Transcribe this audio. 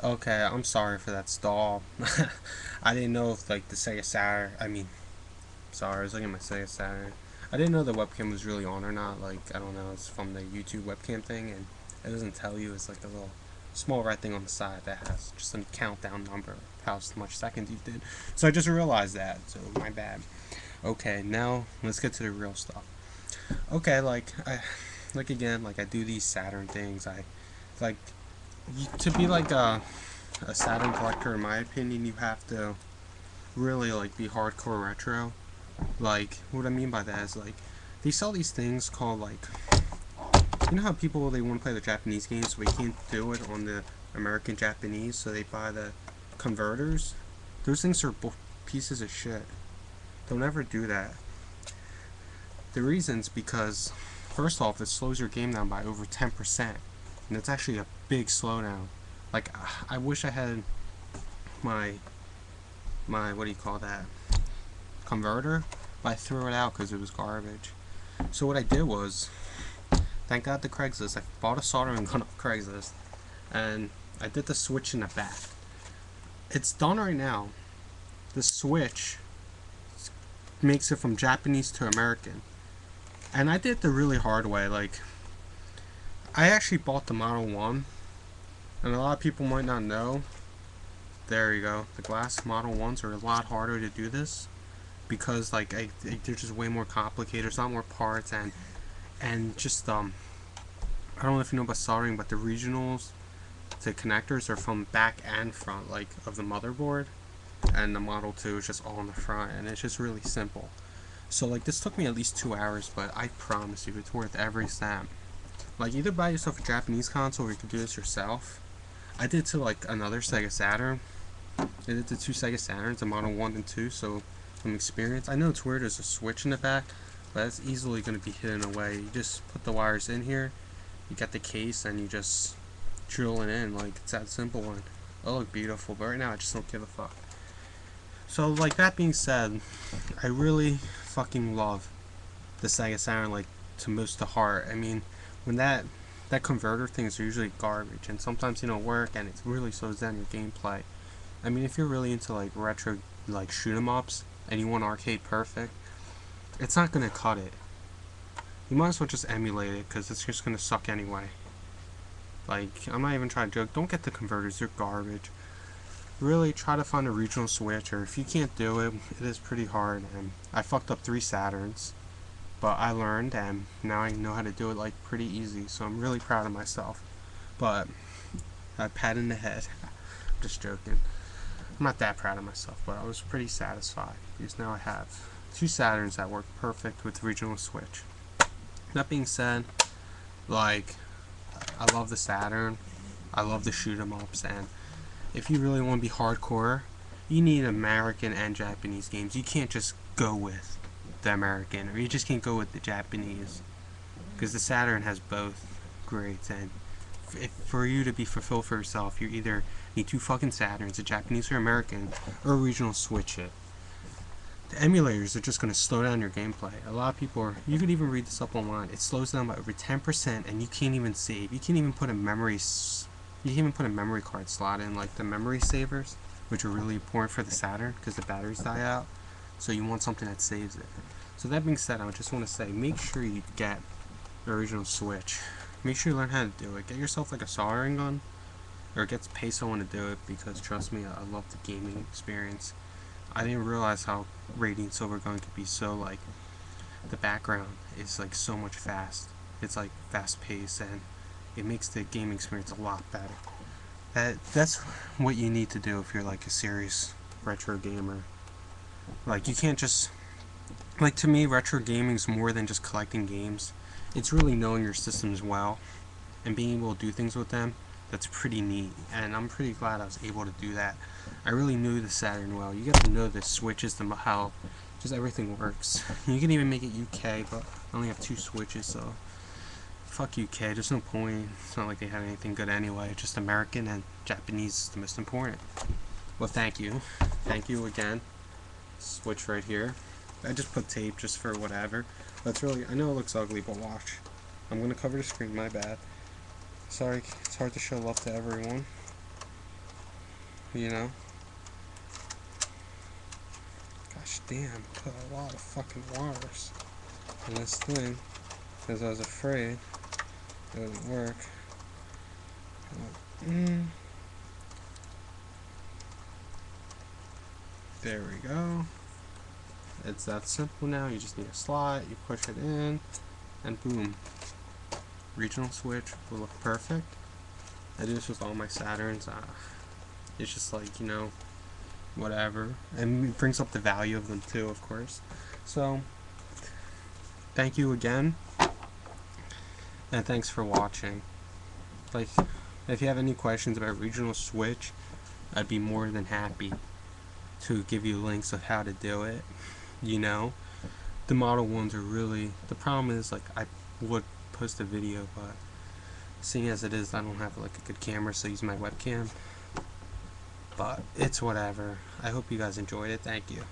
Okay, I'm sorry for that stall. I didn't know if like the Sega Saturn. Sorry, I was looking at my Sega Saturn. I didn't know the webcam was really on or not. Like, I don't know. It's from the YouTube webcam thing, and it doesn't tell you. It's like a little small red thing on the side that has just a countdown number of how much seconds you did. So I just realized that. So my bad. Okay, now let's get to the real stuff. Okay, like again, like I do these Saturn things. I like to be like a Saturn collector. In my opinion, you have to really like be hardcore retro. Like what I mean by that is like they sell these things called like, you know how people they want to play the Japanese games so they can't do it on the American Japanese, so they buy the converters. Those things are pieces of shit. Don't ever do that. The reason's because first off, it slows your game down by over 10%, and it's actually a big slowdown. Like I wish I had my what do you call that, converter, but I threw it out because it was garbage. So what I did was, thank God the Craigslist. I bought a soldering gun off Craigslist, and I did the switch in the back. It's done right now. The switch makes it from Japanese to American, and I did the really hard way. Like I actually bought the Model One, and a lot of people might not know. There you go. The glass Model Ones are a lot harder to do this because they're just way more complicated. There's a lot more parts and just I don't know if you know about soldering, but the regionals, the connectors are from back and front, like of the motherboard, and the Model 2 is just all in the front, and it's just really simple. So like this took me at least 2 hours, but I promise you it's worth every cent. Like either buy yourself a Japanese console or you can do this yourself. I did to like another Sega Saturn. I did the two Sega Saturns, the Model 1 and 2, so from experience. I know it's weird, there's a switch in the back, but that's easily going to be hidden away. You just put the wires in here, you got the case, and you just drill it in. Like, it's that simple one. It'll look beautiful, but right now I just don't give a fuck. So, like, that being said, I really fucking love the Sega Saturn, like, to most the heart. I mean, when that converter things are usually garbage, and sometimes they don't work, and it really slows down your gameplay. I mean, if you're really into like retro, like shoot 'em ups, and you want arcade perfect, it's not gonna cut it. You might as well just emulate it because it's just gonna suck anyway. Like, I'm not even trying to joke. Don't get the converters; they're garbage. Really, try to find a regional switch, or if you can't do it, it is pretty hard. And I fucked up 3 Saturns, but I learned, and now I know how to do it like pretty easy. So I'm really proud of myself. But a pat in the head. I'm just joking. I'm not that proud of myself, but I was pretty satisfied because now I have 2 Saturns that work perfect with regional switch. That being said, like, I love the Saturn, I love the shoot 'em ups, and if you really want to be hardcore, you need American and Japanese games. You can't just go with the American, or you just can't go with the Japanese, because the Saturn has both grades, and for you to be fulfilled for yourself, you either need 2 fucking Saturns, a Japanese or American, or a regional switch it. The emulators are just going to slow down your gameplay. A lot of people are, you could even read this up online, it slows down by over 10% and you can't even save. You can't even put a memory card slot in, like the memory savers, which are really important for the Saturn because the batteries die out. So you want something that saves it. So that being said, I just want to say, make sure you get the original Switch. Make sure you learn how to do it. Get yourself like a soldering gun, or get pay someone to do it, because trust me, I love the gaming experience. I didn't realize how Radiant Silver Gun could be so like, the background is like so much fast. It's like fast paced, and it makes the gaming experience a lot better. That's what you need to do if you're like a serious retro gamer. Like, you can't just, like, to me, retro gaming is more than just collecting games. It's really knowing your systems well and being able to do things with them. That's pretty neat, and I'm pretty glad I was able to do that. I really knew the Saturn well. You get to know the switches, how just everything works. You can even make it UK, but I only have 2 switches, so fuck UK. There's no point. It's not like they had anything good anyway. Just American and Japanese is the most important. Well, thank you. Thank you again. Switch right here. I just put tape just for whatever. That's really, I know it looks ugly, but watch. I'm gonna cover the screen, my bad. Sorry, it's hard to show love to everyone. you know. Gosh damn, put a lot of fucking wires in this thing because I was afraid it wouldn't work. There we go. It's that simple now. You just need a slot, you push it in, and boom. Regional switch will look perfect. I do this with all my Saturns. It's just like, you know, whatever. And it brings up the value of them too, of course. So, thank you again. And thanks for watching. Like, if you have any questions about regional switch, I'd be more than happy to give you links of how to do it. You know, the model ones are really, the problem is, like, I would post a video, but seeing as it is, I don't have like a good camera, so I use my webcam. But it's whatever. I hope you guys enjoyed it. Thank you.